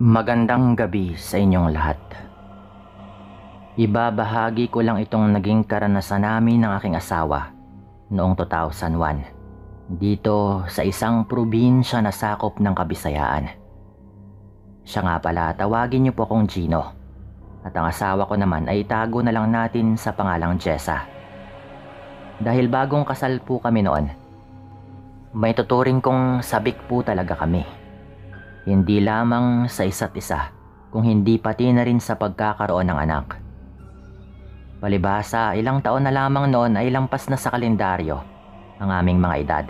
Magandang gabi sa inyong lahat. Ibabahagi ko lang itong naging karanasan namin ng aking asawa noong 2001 dito sa isang probinsya na sakop ng Kabisayaan. Siya nga pala, tawagin niyo po akong Gino, at ang asawa ko naman ay itago na lang natin sa pangalang Jessa. Dahil bagong kasal po kami noon, may tuturing kong sabik po talaga kami. Hindi lamang sa isa't isa, kung hindi pati na rin sa pagkakaroon ng anak. Palibhasa, ilang taon na lamang noon ay lampas na sa kalendaryo ang aming mga edad.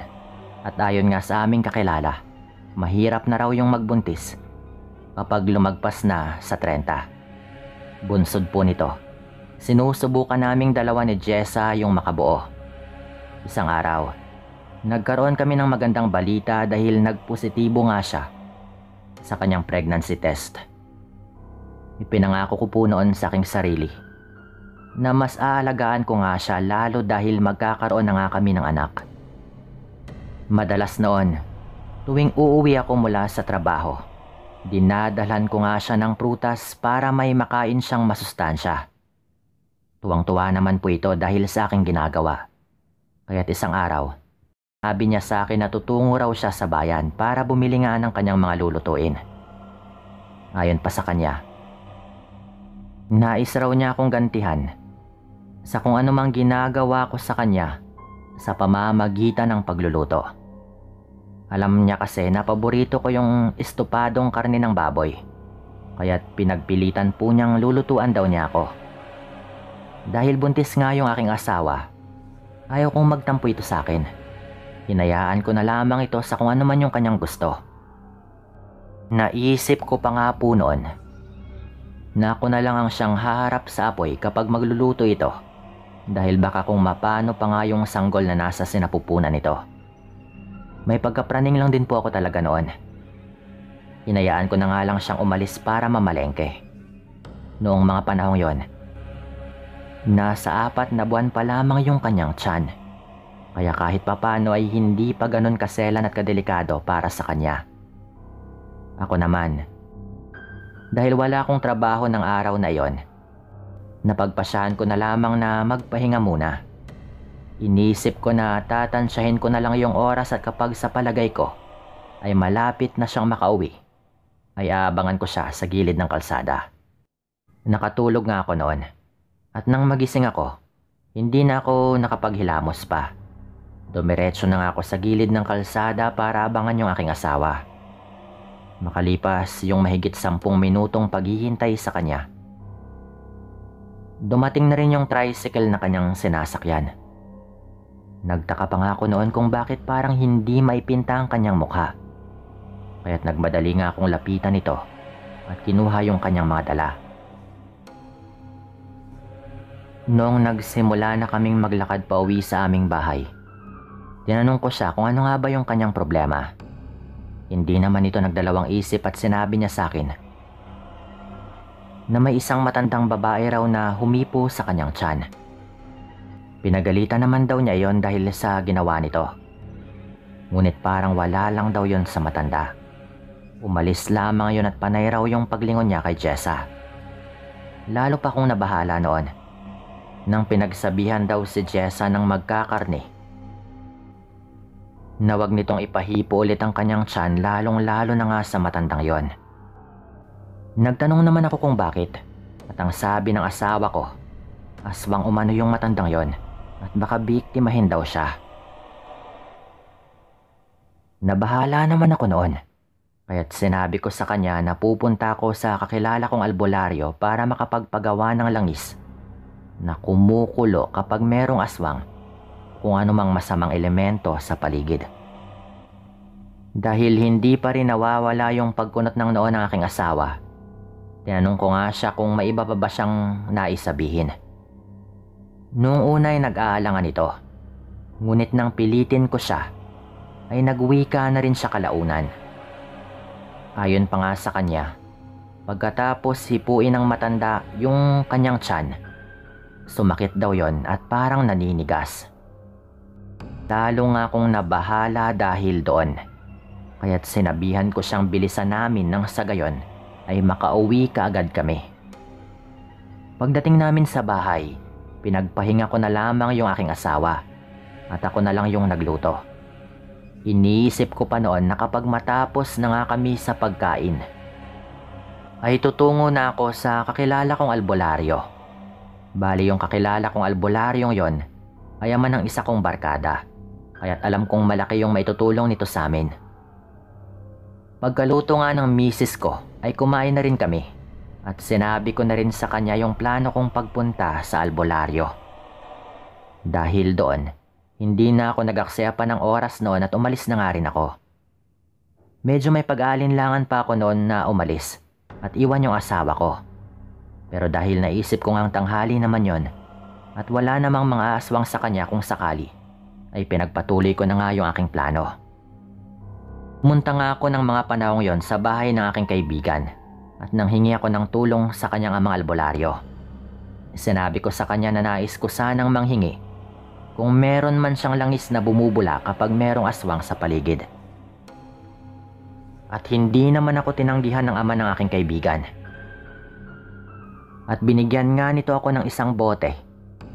At ayon nga sa aming kakilala, mahirap na raw yung magbuntis kapag lumagpas na sa 30. Bunsod po nito, sinusubukan naming dalawa ni Jessa yung makabuo. Isang araw, nagkaroon kami ng magandang balita dahil nagpositibo nga siya sa kanyang pregnancy test. Ipinangako ko po noon sa aking sarili na mas aalagaan ko nga siya, lalo dahil magkakaroon na nga kami ng anak. Madalas noon, tuwing uuwi ako mula sa trabaho, dinadalhan ko nga siya ng prutas para may makain siyang masustansya. Tuwang-tuwa naman po ito dahil sa aking ginagawa. Kaya't isang araw, sabi niya sa akin na tutungo raw siya sa bayan para bumili nga ng kanyang mga lulutuin. Ayon pa sa kanya, nais raw niya akong gantihan sa kung anumang ginagawa ko sa kanya sa pamamagitan ng pagluluto. Alam niya kasi na paborito ko yung estopadong karne ng baboy, kaya't pinagpilitan po niyang lulutuan daw niya ako. Dahil buntis nga yung aking asawa, ayaw kong magtampo ito sa akin. Hinayaan ko na lamang ito sa kung ano man yung kanyang gusto. Naisip ko pa nga po noon na ako na lang ang siyang haharap sa apoy kapag magluluto ito, dahil baka kung mapano pa nga yung sanggol na nasa sinapupunan nito. May pagkapraning lang din po ako talaga noon. Hinayaan ko na nga lang siyang umalis para mamalengke. Noong mga panahong yon, nasa 4 na buwan pa lamang yung kanyang tiyan. Kaya kahit papano ay hindi pa ganun kaselan at kadelikado para sa kanya. Ako naman, dahil wala akong trabaho ng araw na yon, napagpasyahan ko na lamang na magpahinga muna. Inisip ko na tatansyahin ko na lang yung oras at kapag sa palagay ko ay malapit na siyang makauwi, ay aabangan ko siya sa gilid ng kalsada. Nakatulog nga ako noon, at nang magising ako, hindi na ako nakapaghilamos pa. Dumiretso na nga ako sa gilid ng kalsada para abangan yung aking asawa. Makalipas yung mahigit 10 minutong paghihintay sa kanya, dumating na rin yung tricycle na kanyang sinasakyan. Nagtaka pa nga ako noon kung bakit parang hindi maipinta ang kanyang mukha. Kaya't nagmadali nga akong lapitan ito at kinuha yung kanyang mga dala. Noong nagsimula na kaming maglakad pa uwi sa aming bahay, tinanong ko siya kung ano nga ba yung kanyang problema. Hindi naman ito nagdalawang isip at sinabi niya sa akin na may isang matandang babae raw na humipo sa kanyang tiyan. Pinagalitan naman daw niya yon dahil sa ginawa nito. Ngunit parang wala lang daw yon sa matanda. Umalis lamang yon at panay raw yung paglingon niya kay Jessa. Lalo pa akong nabahala noon nang pinagsabihan daw si Jessa ng magkakarne na wag nitong ipahipo ulit ang kanyang tiyan, lalong-lalo na nga sa matandang yon. Nagtanong naman ako kung bakit, at ang sabi ng asawa ko, aswang umano yung matandang yon at baka biktimahin daw siya. Nabahala naman ako noon, kaya't sinabi ko sa kanya na pupunta ako sa kakilala kong albularyo para makapagpagawa ng langis na kumukulo kapag merong aswang kung anumang masamang elemento sa paligid. Dahil hindi pa rin nawawala yung pagkunot ng noo ng aking asawa, tinanong ko nga siya kung may iba pa ba siyang naisabihin. Noong una ay nag-aalangan ito, ngunit nang pilitin ko siya, ay nagwika na rin siya kalaunan. Ayon pa nga sa kanya, pagkatapos hipuin ng matanda yung kanyang tiyan, sumakit daw yon at parang naninigas. Lalo nga akong nabahala dahil doon. Kaya't sinabihan ko siyang bilisan namin nang sa gayon ay makauwi kaagad kami. Pagdating namin sa bahay, pinagpahinga ko na lamang yung aking asawa at ako na lang yung nagluto. Iniisip ko pa noon na kapag matapos na nga kami sa pagkain, ay tutungo na ako sa kakilala kong albularyo. Bali yung kakilala kong albularyong yon ay ama ng isa kong barkada, kaya't alam kong malaki yung maitutulong nito sa amin. Pagkaluto nga ng misis ko ay kumain na rin kami at sinabi ko na rin sa kanya yung plano kong pagpunta sa albularyo. Dahil doon, hindi na ako nag-aksaya pa ng oras noon at umalis na nga rin ako. Medyo may pag-aalinlangan pa ako noon na umalis at iwan yung asawa ko. Pero dahil naisip ko ngang tanghali naman yon at wala namang mga aswang sa kanya kung sakali, ay pinagpatuloy ko na nga yung aking plano. Pumunta nga ako ng mga panahong yon sa bahay ng aking kaibigan at nanghingi ako ng tulong sa kanyang amang albularyo. Sinabi ko sa kanya na nais ko sanang manghingi kung meron man siyang langis na bumubula kapag merong aswang sa paligid. At hindi naman ako tinanggihan ng ama ng aking kaibigan. At binigyan nga nito ako ng isang bote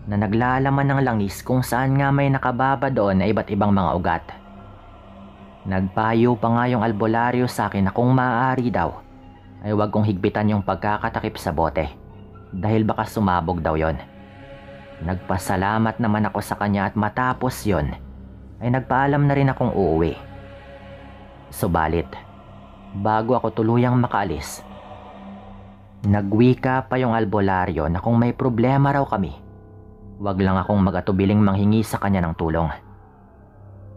na naglalaman ng langis kung saan nga may nakababa doon na iba't ibang mga ugat. Nagpayo pa nga yung albularyo sa akin na kung maaari daw ay huwag kong higpitan yung pagkakatakip sa bote dahil baka sumabog daw yon. Nagpasalamat naman ako sa kanya at matapos yon ay nagpaalam na rin akong uuwi. Subalit, bago ako tuluyang makaalis, nagwika pa yung albularyo na kung may problema raw kami, wag lang akong mag-atubiling manghingi sa kanya ng tulong.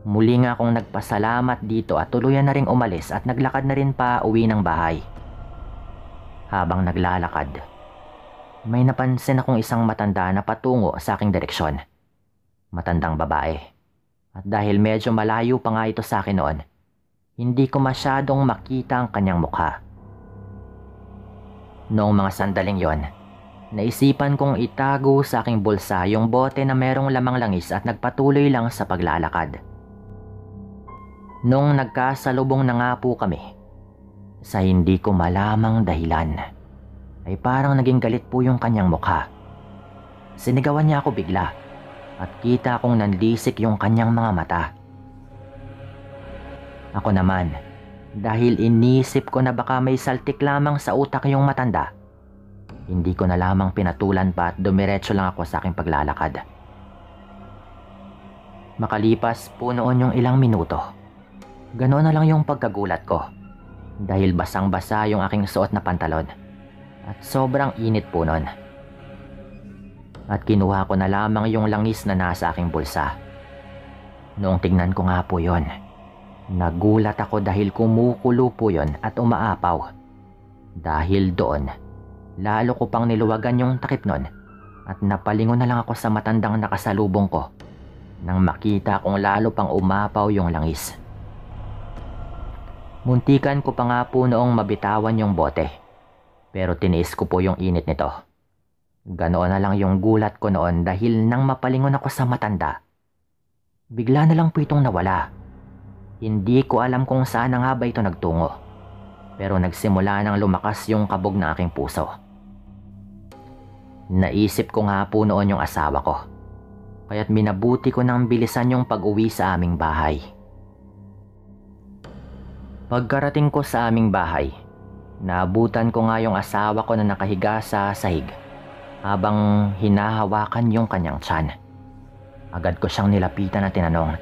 Muli nga akong nagpasalamat dito at tuluyan na ring umalis at naglakad na rin pa uwi ng bahay. Habang naglalakad, may napansin akong isang matanda na patungo sa aking direksyon. Matandang babae. At dahil medyo malayo pa nga ito sa akin noon, hindi ko masyadong makita ang kanyang mukha. Noong mga sandaling yon, naisipan kong itago sa aking bulsa yung bote na merong lamang langis at nagpatuloy lang sa paglalakad. Nung nagkasalubong na nga po kami, sa hindi ko malamang dahilan, ay parang naging galit po yung kanyang mukha. Sinigawan niya ako bigla at kita kong nanlisik yung kanyang mga mata. Ako naman, dahil inisip ko na baka may saltik lamang sa utak yung matanda, hindi ko na lamang pinatulan pa at dumiretso lang ako sa aking paglalakad. Makalipas po noon yung ilang minuto, ganoon na lang yung pagkagulat ko dahil basang-basa yung aking suot na pantalon. At sobrang init po nun. At kinuha ko na lamang yung langis na nasa aking bulsa. Noong tingnan ko nga po yon, nagulat ako dahil kumukulo po yon at umaapaw. Dahil doon, lalo ko pang niluwagan yung takip nun at napalingon na lang ako sa matandang nakasalubong ko nang makita kong lalo pang umapaw yung langis. Muntikan ko pa nga po noong mabitawan yung bote. Pero tiniis ko po yung init nito. Ganoon na lang yung gulat ko noon dahil nang mapalingon ako sa matanda, bigla na lang po itong nawala. Hindi ko alam kung saan na nga ba ito nagtungo. Pero nagsimula nang lumakas yung kabog ng aking puso. Naisip ko nga po noon yung asawa ko. Kaya't minabuti ko nang bilisan yung pag-uwi sa aming bahay. Pagkarating ko sa aming bahay, naabutan ko nga yung asawa ko na nakahiga sa sahig habang hinahawakan yung kanyang tiyan. Agad ko siyang nilapitan at tinanong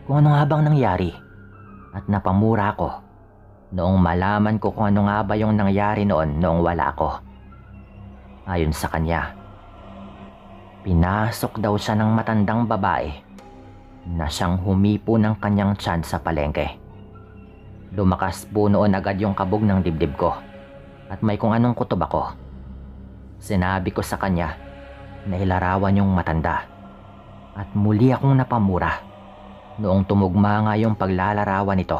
kung ano nga bang nangyari at napamura ko noong malaman ko kung ano nga ba yung nangyari noon noong wala ko. Ayon sa kanya, pinasok daw siya ng matandang babae na siyang humipo ng kanyang tiyan sa palengke. Lumakas po noon agad yung kabog ng dibdib ko at may kung anong kutob ako. Sinabi ko sa kanya na ilarawan yung matanda at muli akong napamura noong tumugma nga yung paglalarawan nito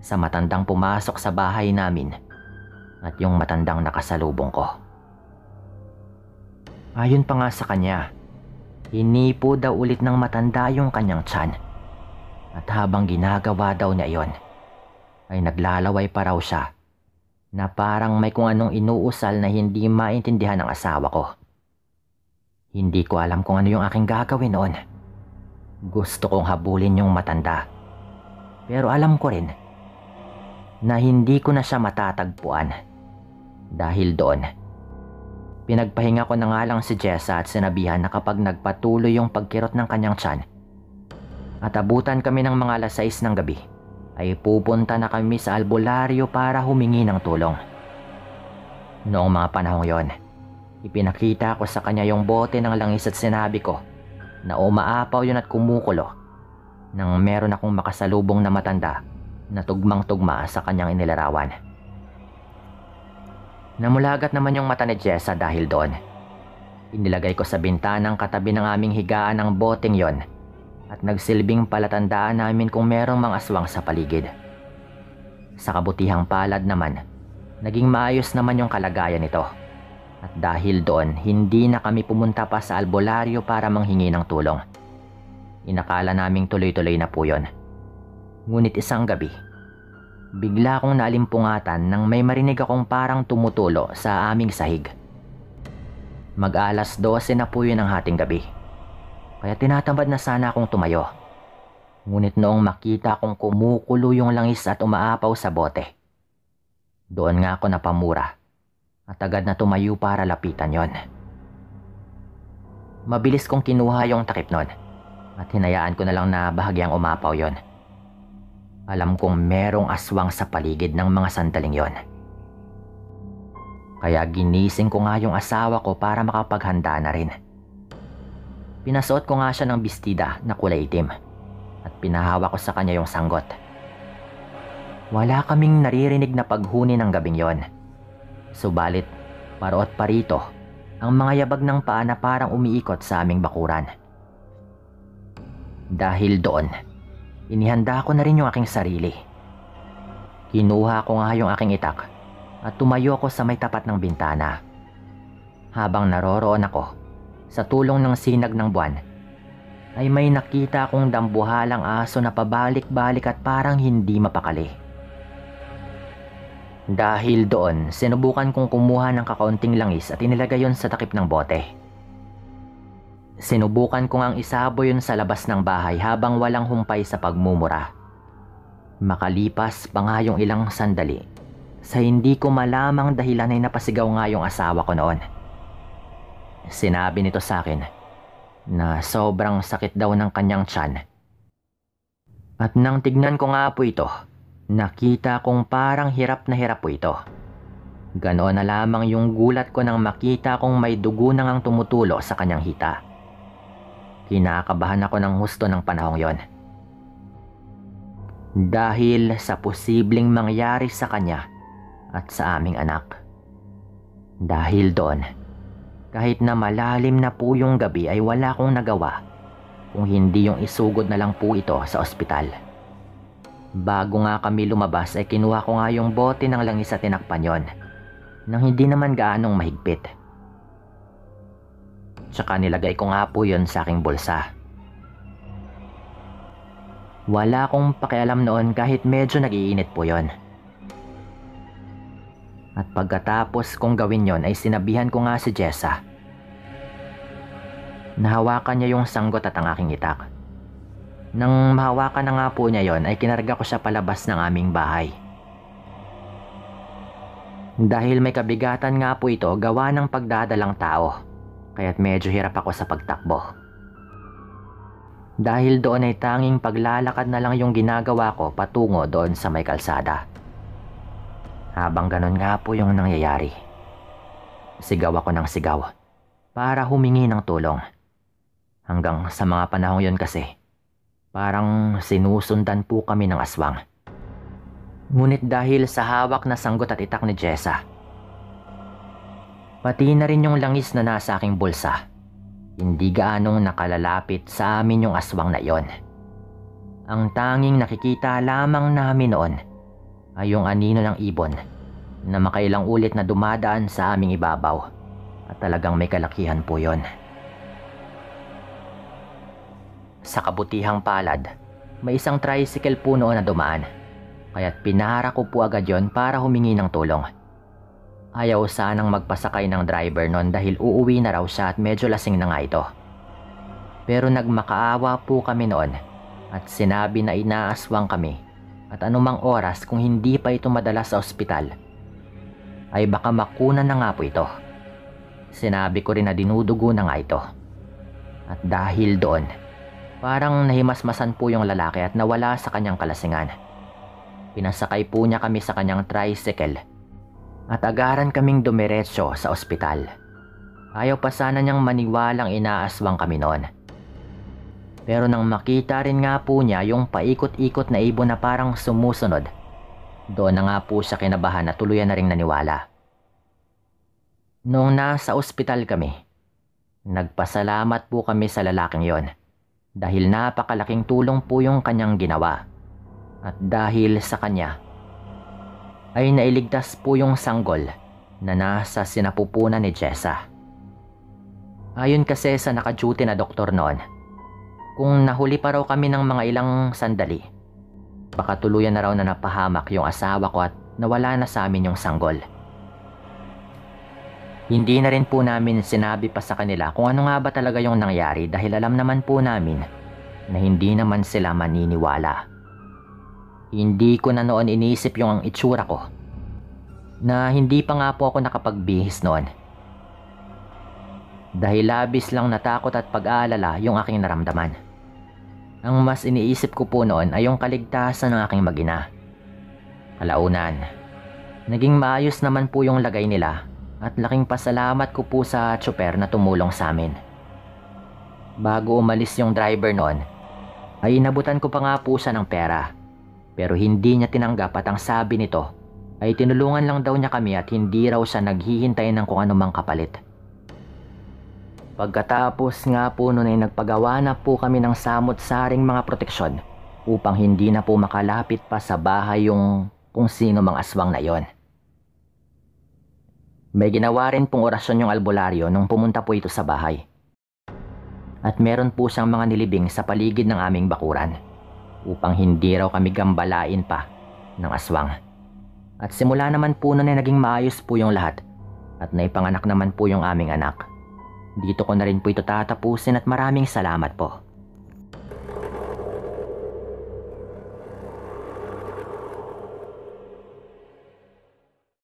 sa matandang pumasok sa bahay namin at yung matandang nakasalubong ko. Ayon pa nga sa kanya, hinipo daw ulit ng matanda yung kanyang tiyan at habang ginagawa daw niya iyon, ay naglalaway pa raw siya na parang may kung anong inuusal na hindi maintindihan ng asawa ko. Hindi ko alam kung ano yung aking gagawin noon. Gusto kong habulin yung matanda. Pero alam ko rin na hindi ko na siya matatagpuan. Dahil doon, pinagpahinga ko na nga lang si Jessa at sinabihan na kapag nagpatuloy yung pagkirot ng kanyang tiyan at abutan kami ng mga 6 ng gabi, ay pupunta na kami sa albularyo para humingi ng tulong. Noong mga panahong yon, ipinakita ko sa kanya yung bote ng langis at sinabi ko na umaapaw yun at kumukulo nang meron akong makasalubong na matanda na tugmang-tugma sa kanyang inilarawan. Namulagat naman yung mata ni Jessa dahil doon. Inilagay ko sa bintanang katabi ng aming higaan ang boteng yon at nagsilbing palatandaan namin kung merong mga aswang sa paligid. Sa kabutihang palad naman, naging maayos naman yung kalagayan nito. At dahil doon, hindi na kami pumunta pa sa albularyo para manghingi ng tulong. Inakala naming tuloy-tuloy na po yun. Ngunit isang gabi, bigla akong naalimpungatan nang may marinig akong parang tumutulo sa aming sahig. Mag-alas 12 na po yun ng hating gabi. Kaya tinatamad na sana akong tumayo. Ngunit noong makita kong kumukulo yung langis at umaapaw sa bote, doon nga ako napamura at agad na tumayo para lapitan yon. Mabilis kong kinuha yung takip nun at hinayaan ko na lang na bahagyang umapaw yon. Alam kong merong aswang sa paligid ng mga sandaling yon. Kaya ginising ko nga yung asawa ko para makapaghanda na rin. Pinasuot ko nga siya ng bestida na kulay itim at pinahawa ko sa kanya yung sanggot. Wala kaming naririnig na paghuni ng gabing yon. Subalit, paro't parito ang mga yabag ng paa na parang umiikot sa aming bakuran. Dahil doon, inihanda ko na rin yung aking sarili. Kinuha ko nga yung aking itak at tumayo ako sa may tapat ng bintana. Habang naroroon ako, sa tulong ng sinag ng buwan, ay may nakita akong dambuhalang aso na pabalik-balik at parang hindi mapakali. Dahil doon, sinubukan kong kumuha ng kakaunting langis at inilagay yon sa takip ng bote. Sinubukan ko ngang isabo yun sa labas ng bahay habang walang humpay sa pagmumura. Makalipas pa nga yung ilang sandali, sa hindi ko malamang dahilan ay napasigaw nga yung asawa ko noon. Sinabi nito sa akin na sobrang sakit daw ng kanyang tiyan. At nang tignan ko nga po ito, nakita kong parang hirap na hirap po ito. Ganoon na lamang yung gulat ko nang makita kong may dugo na ngang tumutulo sa kanyang hita. Kinakabahan ako ng husto ng panahong yon. Dahil sa posibleng mangyari sa kanya at sa aming anak. Dahil doon, kahit na malalim na po yung gabi ay wala akong nagawa kung hindi yung isugod na lang po ito sa ospital. Bago nga kami lumabas ay kinuha ko nga yung bote ng langis at tinakpan yon nang hindi naman gaanong mahigpit. Tsaka nilagay ko nga po yon sa aking bulsa. Wala akong pakialam noon kahit medyo nag-iinit po yon. At pagkatapos kong gawin yon ay sinabihan ko nga si Jessa. Nahawakan niya yung sanggot at ang aking itak. Nang mahawakan na nga po niya yon ay kinarga ko siya palabas ng aming bahay. Dahil may kabigatan nga po ito gawa ng pagdadalang tao, kaya't medyo hirap ako sa pagtakbo. Dahil doon ay tanging paglalakad na lang yung ginagawa ko patungo doon sa may kalsada. Habang ganon nga po yung nangyayari, sigaw ako ng sigaw para humingi ng tulong. Hanggang sa mga panahong yon kasi, parang sinusundan po kami ng aswang. Ngunit dahil sa hawak na sanggot at itak ni Jessa, pati na rin yung langis na nasa aking bulsa, hindi gaanong nakalalapit sa amin yung aswang na yon. Ang tanging nakikita lamang namin noon ay yung anino ng ibon na makailang ulit na dumadaan sa aming ibabaw at talagang may kalakihan po yon. Sa kabutihang palad, may isang tricycle po noon na dumaan, kaya't pinara ko po agad yon para humingi ng tulong Ayaw sanang magpasakay ng driver noon dahil uuwi na raw siya at medyo lasing na nga ito. Pero nagmakaawa po kami noon at sinabi na inaaswang kami at anumang oras kung hindi pa ito madala sa ospital ay baka makunan na nga po ito. Sinabi ko rin na dinudugo na nga ito. At dahil doon, parang nahimasmasan po yung lalaki at nawala sa kanyang kalasingan. Pinasakay po niya kami sa kanyang tricycle at agaran kaming dumiretso sa ospital. Ayaw pa sana niyang maniwalang inaaswang kami noon. Pero nang makita rin nga po niya yung paikot-ikot na ibon na parang sumusunod, doon na nga po siya kinabahan at tuluyan na ring naniwala. Noong nasa ospital kami, nagpasalamat po kami sa lalaking yon dahil napakalaking tulong po yung kanyang ginawa. At dahil sa kanya, ay nailigtas po yung sanggol na nasa sinapupunan ni Jessa. Ayon kasi sa naka-duty na doktor noon, kung nahuli pa raw kami ng mga ilang sandali, baka tuluyan na raw na napahamak yung asawa ko at nawala na sa amin yung sanggol. Hindi na rin po namin sinabi pa sa kanila kung ano nga ba talaga yung nangyari dahil alam naman po namin na hindi naman sila maniniwala. Hindi ko na noon iniisip yung ang itsura ko na hindi pa nga po ako nakapagbihis noon. Dahil labis lang natakot at pag-aalala yung aking naramdaman. Ang mas iniisip ko po noon ay yung kaligtasan ng aking mag-ina. Kalaunan, naging maayos naman po yung lagay nila at laking pasalamat ko po sa tsuper na tumulong sa amin. Bago umalis yung driver noon, ay inabutan ko pa nga po siya ng pera. Pero hindi niya tinanggap at ang sabi nito ay tinulungan lang daw niya kami at hindi raw siya naghihintay ng kung anumang kapalit. Pagkatapos nga po noon ay nagpagawa na po kami ng samot-saring mga proteksyon upang hindi na po makalapit pa sa bahay yung kung sino mang aswang na yon. May ginawa rin pong orasyon yung albularyo nung pumunta po ito sa bahay. At meron po siyang mga nilibing sa paligid ng aming bakuran upang hindi raw kami gambalain pa ng aswang. At simula naman po noon ay naging maayos po yung lahat at naipanganak naman po yung aming anak. Dito ko na rin po ito tatapusin at maraming salamat po.